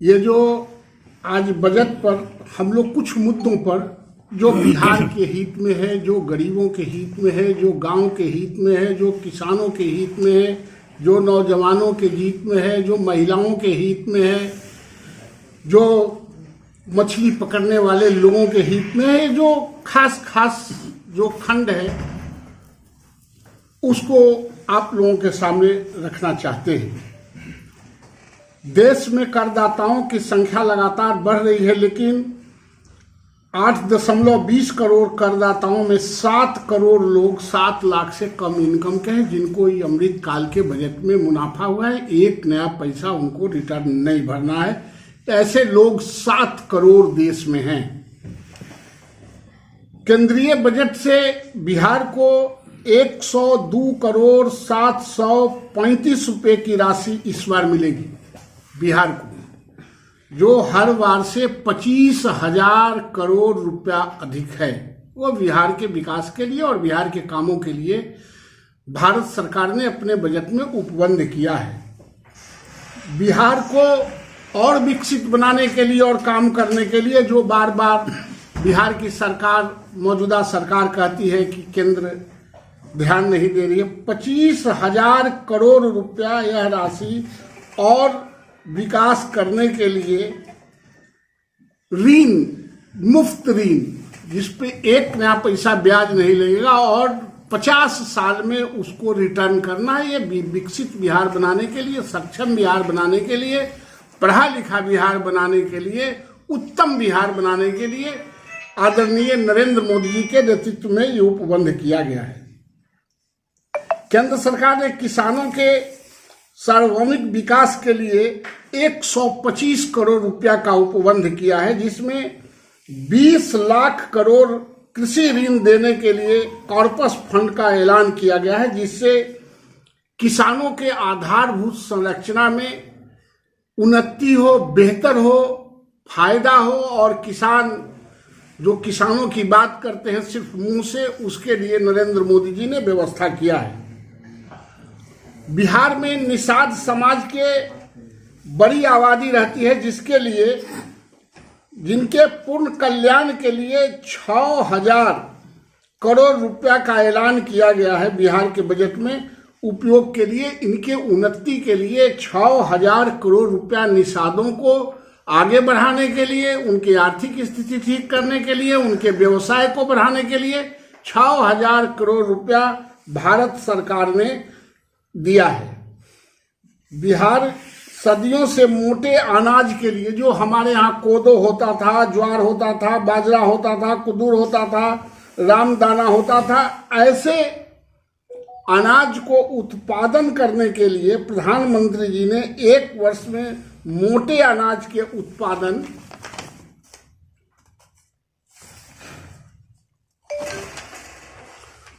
ये जो आज बजट पर हम लोग कुछ मुद्दों पर जो बिहार के हित में है, जो गरीबों के हित में है, जो गांव के हित में है, जो किसानों के हित में है, जो नौजवानों के हित में है, जो महिलाओं के हित में है, जो मछली पकड़ने वाले लोगों के हित में है, जो खास जो खंड है उसको आप लोगों के सामने रखना चाहते हैं। देश में करदाताओं की संख्या लगातार बढ़ रही है, लेकिन 8.20 करोड़ करदाताओं में 7 करोड़ लोग 7 लाख से कम इनकम के हैं, जिनको ये अमृत काल के बजट में मुनाफा हुआ है। एक नया पैसा उनको रिटर्न नहीं भरना है। ऐसे लोग 7 करोड़ देश में हैं। केंद्रीय बजट से बिहार को 102 करोड़ 735 रुपए की राशि इस बार मिलेगी बिहार को, जो हर बार से 25,000 करोड़ रुपया अधिक है। वो बिहार के विकास के लिए और बिहार के कामों के लिए भारत सरकार ने अपने बजट में उपबंध किया है। बिहार को और विकसित बनाने के लिए और काम करने के लिए जो बार बार बिहार की सरकार, मौजूदा सरकार कहती है कि केंद्र ध्यान नहीं दे रही है, 25,000 करोड़ रुपया यह राशि और विकास करने के लिए ऋण, मुफ्त ऋण, जिसपे एक नया पैसा ब्याज नहीं लगेगा और 50 साल में उसको रिटर्न करना है। ये विकसित बिहार बनाने के लिए, सक्षम बिहार बनाने के लिए, पढ़ा लिखा बिहार बनाने के लिए, उत्तम बिहार बनाने के लिए आदरणीय नरेंद्र मोदी जी के नेतृत्व में ये उपबंध किया गया है। केंद्र सरकार ने किसानों के सार्वभौमिक विकास के लिए 125 करोड़ रुपया का उपबंध किया है, जिसमें 20 लाख करोड़ कृषि ऋण देने के लिए कॉर्पस फंड का ऐलान किया गया है, जिससे किसानों के आधारभूत संरचना में उन्नति हो, बेहतर हो, फायदा हो और जो किसानों की बात करते हैं सिर्फ मुंह से, उसके लिए नरेंद्र मोदी जी ने व्यवस्था किया है। बिहार में निषाद समाज के बड़ी आबादी रहती है, जिनके पूर्ण कल्याण के लिए 6,000 करोड़ रुपया का ऐलान किया गया है बिहार के बजट में उपयोग के लिए। इनके उन्नति के लिए 6,000 करोड़ रुपया निषादों को आगे बढ़ाने के लिए, उनकी आर्थिक स्थिति ठीक करने के लिए, उनके व्यवसाय को बढ़ाने के लिए 6,000 करोड़ रुपया भारत सरकार ने दिया है। बिहार सदियों से मोटे अनाज के लिए, जो हमारे यहाँ कोदो होता था, ज्वार होता था, बाजरा होता था, कुदूर होता था, रामदाना होता था, ऐसे अनाज को उत्पादन करने के लिए प्रधानमंत्री जी ने 1 वर्ष में मोटे अनाज के उत्पादन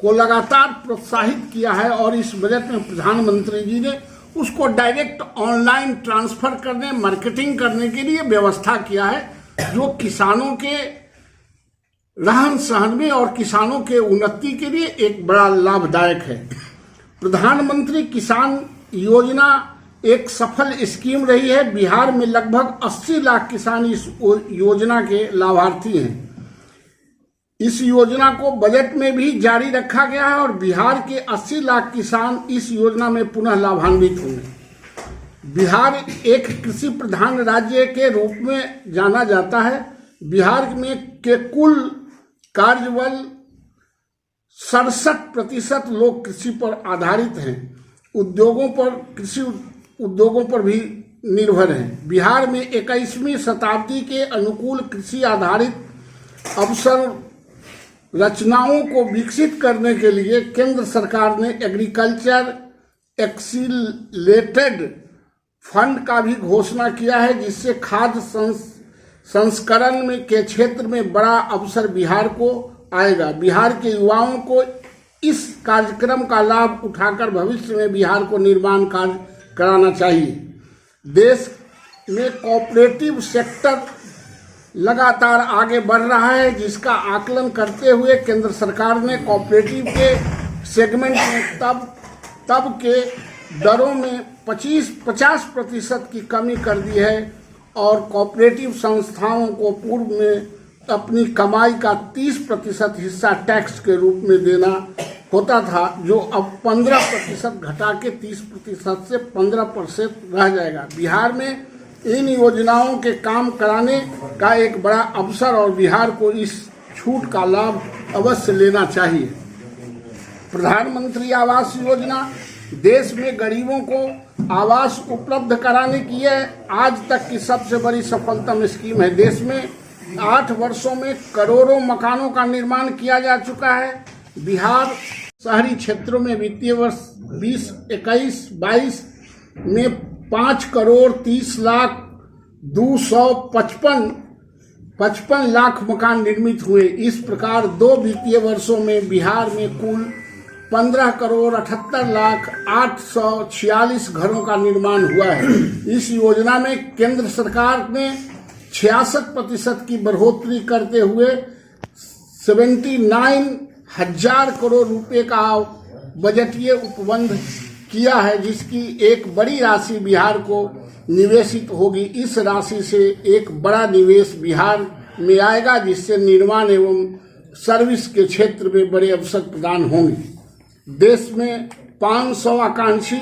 को लगातार प्रोत्साहित किया है और इस बजट में प्रधानमंत्री जी ने उसको डायरेक्ट ऑनलाइन ट्रांसफर करने, मार्केटिंग करने के लिए व्यवस्था किया है, जो किसानों के रहन सहन में और किसानों के उन्नति के लिए एक बड़ा लाभदायक है। प्रधानमंत्री किसान योजना एक सफल स्कीम रही है। बिहार में लगभग 80 लाख किसान इस योजना के लाभार्थी हैं। इस योजना को बजट में भी जारी रखा गया है और बिहार के 80 लाख किसान इस योजना में पुनः लाभान्वित होंगे। बिहार एक कृषि प्रधान राज्य के रूप में जाना जाता है। बिहार में के कुल कार्यबल 67% लोग कृषि पर आधारित हैं। कृषि उद्योगों पर भी निर्भर हैं। बिहार में 21वीं शताब्दी के अनुकूल कृषि आधारित अवसर रचनाओं को विकसित करने के लिए केंद्र सरकार ने एग्रीकल्चर एक्सीलरेटेड फंड का भी घोषणा किया है, जिससे खाद्य संस्करण में के क्षेत्र में बड़ा अवसर बिहार को आएगा। बिहार के युवाओं को इस कार्यक्रम का लाभ उठाकर भविष्य में बिहार को निर्माण कार्य कराना चाहिए। देश में कोऑपरेटिव सेक्टर लगातार आगे बढ़ रहा है, जिसका आकलन करते हुए केंद्र सरकार ने कोऑपरेटिव के सेगमेंट में तब के दरों में 50% की कमी कर दी है और कोऑपरेटिव संस्थाओं को पूर्व में अपनी कमाई का 30% हिस्सा टैक्स के रूप में देना होता था, जो अब 15% घटा के 30% से 15% रह जाएगा। बिहार में इन योजनाओं के काम कराने का एक बड़ा अवसर और बिहार को इस छूट का लाभ अवश्य लेना चाहिए। प्रधानमंत्री आवास योजना देश में गरीबों को आवास उपलब्ध कराने की यह आज तक की सबसे बड़ी सफलतम स्कीम है। देश में 8 वर्षों में करोड़ों मकानों का निर्माण किया जा चुका है। बिहार शहरी क्षेत्रों में वित्तीय वर्ष 2021-22 में 5,30,255 लाख मकान निर्मित हुए। इस प्रकार 2 वित्तीय वर्षों में बिहार में कुल 15,78,846 घरों का निर्माण हुआ है। इस योजना में केंद्र सरकार ने 66% की बढ़ोतरी करते हुए 79,000 करोड़ रुपए का बजटीय उपबंध किया है, जिसकी एक बड़ी राशि बिहार को निवेशित होगी। इस राशि से एक बड़ा निवेश बिहार में आएगा, जिससे निर्माण एवं सर्विस के क्षेत्र में बड़े अवसर प्रदान होंगे। देश में 500 आकांक्षी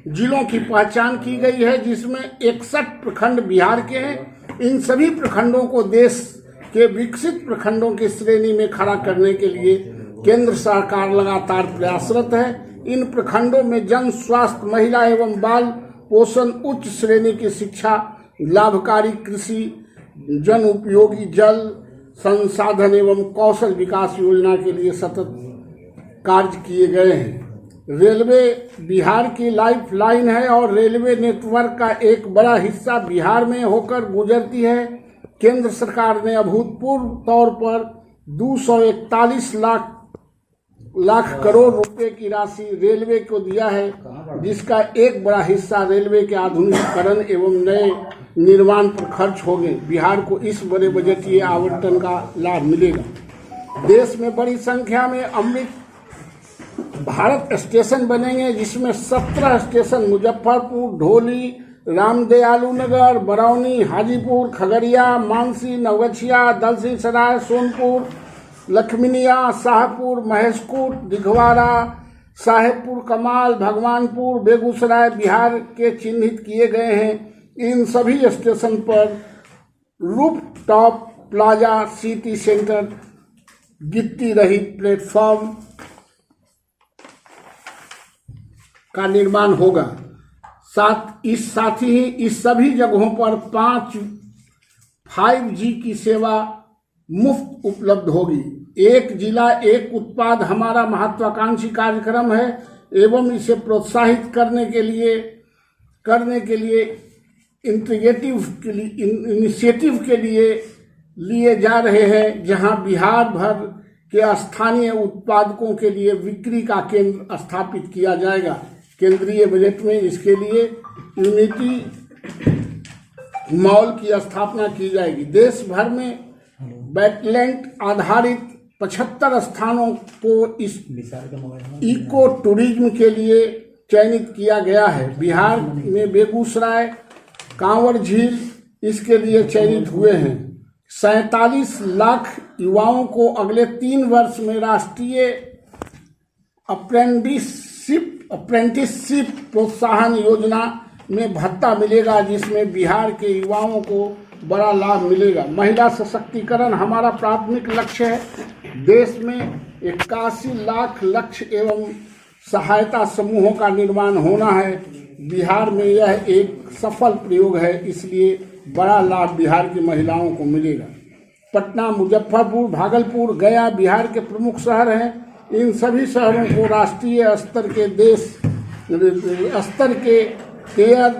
जिलों की पहचान की गई है, जिसमें 61 प्रखंड बिहार के हैं। इन सभी प्रखंडों को देश के विकसित प्रखंडों की श्रेणी में खड़ा करने के लिए केंद्र सरकार लगातार प्रयासरत है। इन प्रखंडों में जन स्वास्थ्य, महिला एवं बाल पोषण, उच्च श्रेणी की शिक्षा, लाभकारी कृषि, जन उपयोगी जल संसाधन एवं कौशल विकास योजना के लिए सतत कार्य किए गए हैं। रेलवे बिहार की लाइफ लाइन है और रेलवे नेटवर्क का एक बड़ा हिस्सा बिहार में होकर गुजरती है। केंद्र सरकार ने अभूतपूर्व तौर पर 241 लाख करोड़ रुपए की राशि रेलवे को दिया है, जिसका एक बड़ा हिस्सा रेलवे के आधुनिकीकरण एवं नए निर्माण पर खर्च होंगे। बिहार को इस बड़े बजटीय आवंटन का लाभ मिलेगा। देश में बड़ी संख्या में अमृत भारत स्टेशन बनेंगे, जिसमें 17 स्टेशन मुजफ्फरपुर, ढोली, रामदयालु नगर, बरौनी, हाजीपुर, खगड़िया, मानसी, नवगछिया, दलसिंहसराय, सोनपुर, लखमीनिया, शाहपुर, महेशकूट, दिघवाड़ा, साहेबपुर कमाल, भगवानपुर, बेगूसराय बिहार के चिन्हित किए गए हैं। इन सभी स्टेशन पर रूफटॉप प्लाजा, सिटी सेंटर, गिट्टी रहित प्लेटफॉर्म का निर्माण होगा। साथ ही इस सभी जगहों पर 5G की सेवा मुफ्त उपलब्ध होगी। एक जिला एक उत्पाद हमारा महत्वाकांक्षी कार्यक्रम है एवं इसे प्रोत्साहित करने के लिए इनिशिएटिव के लिए जा रहे हैं, जहां बिहार भर के स्थानीय उत्पादकों के लिए बिक्री का केंद्र स्थापित किया जाएगा। केंद्रीय बजट में इसके लिए यूनिटी मॉल की स्थापना की जाएगी। देश भर में वेटलैंड आधारित 75 स्थानों को इस इको टूरिज्म के लिए चयनित किया गया है। बिहार में बेगूसराय, कांवर झील इसके लिए चयनित हुए हैं। 47 लाख युवाओं को अगले 3 वर्ष में राष्ट्रीय अप्रेंटिसशिप प्रोत्साहन योजना में भत्ता मिलेगा, जिसमें बिहार के युवाओं को बड़ा लाभ मिलेगा। महिला सशक्तिकरण हमारा प्राथमिक लक्ष्य है। देश में 81 लाख लक्ष्य एवं सहायता समूहों का निर्माण होना है। बिहार में यह एक सफल प्रयोग है, इसलिए बड़ा लाभ बिहार की महिलाओं को मिलेगा। पटना, मुजफ्फरपुर, भागलपुर, गया बिहार के प्रमुख शहर हैं। इन सभी शहरों को राष्ट्रीय स्तर के टियर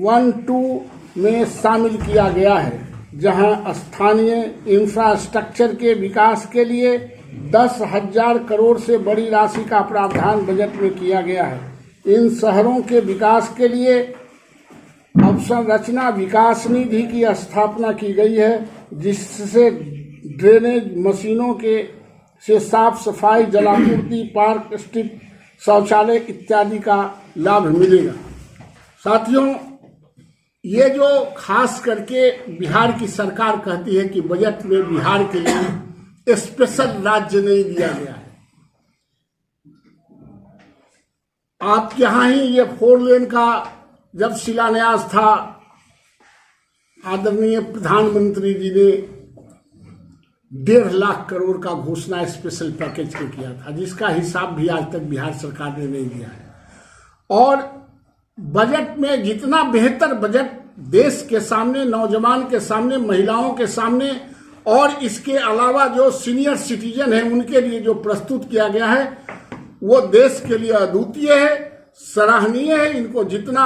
1-2 में शामिल किया गया है, जहां स्थानीय इंफ्रास्ट्रक्चर के विकास के लिए 10,000 करोड़ से बड़ी राशि का प्रावधान बजट में किया गया है। इन शहरों के विकास के लिए अवसंरचना विकास निधि की स्थापना की गई है, जिससे ड्रेनेज मशीनों से साफ सफाई, जलापूर्ति, पार्क, स्ट्रीट शौचालय इत्यादि का लाभ मिलेगा। साथियों, ये जो खास करके बिहार की सरकार कहती है कि बजट में बिहार के लिए स्पेशल राज्य नहीं दिया गया है। आप यहां ही ये 4 लेन का जब शिलान्यास था, आदरणीय प्रधानमंत्री जी ने 1.5 लाख करोड़ का घोषणा स्पेशल पैकेज के किया था, जिसका हिसाब भी आज तक बिहार सरकार ने नहीं दिया है। और बजट में जितना बेहतर बजट देश के सामने, नौजवान के सामने, महिलाओं के सामने और इसके अलावा जो सीनियर सिटीजन है उनके लिए जो प्रस्तुत किया गया है वो देश के लिए अद्वितीय है, सराहनीय है। इनको जितना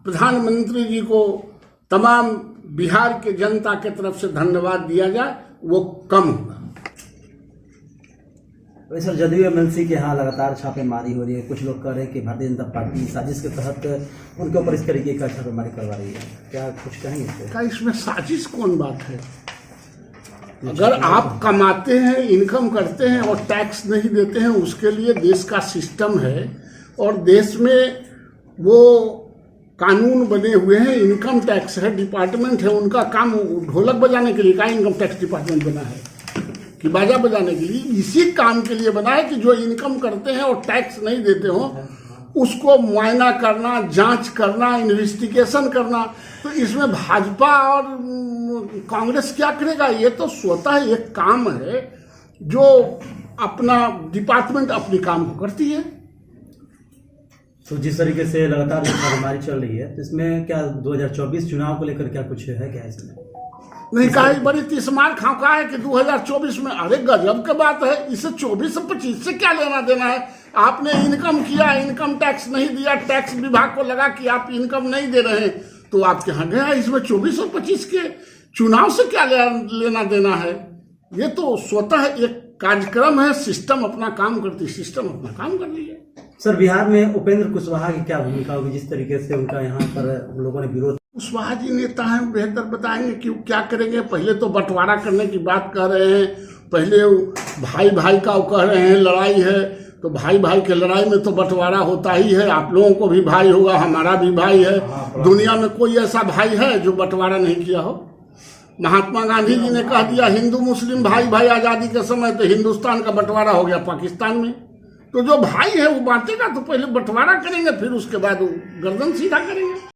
प्रधानमंत्री जी को तमाम बिहार के जनता के तरफ से धन्यवाद दिया जाए वो कम होगा। वैसे जदयू एमएलसी के यहाँ लगातार छापेमारी हो रही है। कुछ लोग कह रहे हैं कि भारतीय जनता पार्टी साजिश के तहत उनके ऊपर इस तरीके का छापेमारी करवा रही है, क्या कुछ कहेंगे इसको? क्या इसमें साजिश कौन बात है? अगर आप कमाते हैं, इनकम करते हैं और टैक्स नहीं देते हैं, उसके लिए देश का सिस्टम है और देश में वो कानून बने हुए हैं। इनकम टैक्स है, डिपार्टमेंट है, उनका काम ढोलक बजाने के लिए का इनकम टैक्स डिपार्टमेंट बना है कि बाजा बजाने के लिए? इसी काम के लिए बना है कि जो इनकम करते हैं और टैक्स नहीं देते हो उसको मुआयना करना, जांच करना, इन्वेस्टिगेशन करना। तो इसमें भाजपा और कांग्रेस क्या करेगा? ये तो स्वतः एक काम है जो अपना डिपार्टमेंट अपनी काम को करती है। तो जिस तरीके से लगातार छापेमारी चल रही है तो इसमें क्या 2024 चुनाव को लेकर क्या कुछ है क्या इसमें? नहीं, कहा बड़ी तीसमार खाका है कि 2024 में, अरे गजब की बात है। इसे 24 और 25 से क्या लेना देना है? आपने इनकम किया, इनकम टैक्स नहीं दिया, टैक्स विभाग को लगा कि आप इनकम नहीं दे रहे हैं तो आपके यहाँ गया। इसमें 24 और 25 के चुनाव से क्या लेना देना है? ये तो स्वतः एक कार्यक्रम है, सिस्टम अपना काम करती, सिस्टम अपना काम कर रही है। सर, बिहार में उपेंद्र कुशवाहा की क्या भूमिका होगी जिस तरीके से उनका यहाँ पर लोगों ने विरोध? कुशवाहा जी नेता हैं, बेहतर बताएंगे कि क्या करेंगे। पहले तो बंटवारा करने की बात कर रहे हैं, पहले भाई भाई का कह रहे हैं लड़ाई है, तो भाई भाई के लड़ाई में तो बंटवारा होता ही है। आप लोगों को भी भाई होगा, हमारा भी भाई है। दुनिया में कोई ऐसा भाई है जो बंटवारा नहीं किया हो? महात्मा गांधी जी ने कह दिया हिंदू मुस्लिम भाई भाई आजादी के समय, तो हिंदुस्तान का बंटवारा हो गया पाकिस्तान में। तो जो भाई है वो बांटेगा, तो पहले बंटवारा करेंगे, फिर उसके बाद वो गर्दन सीधा करेंगे।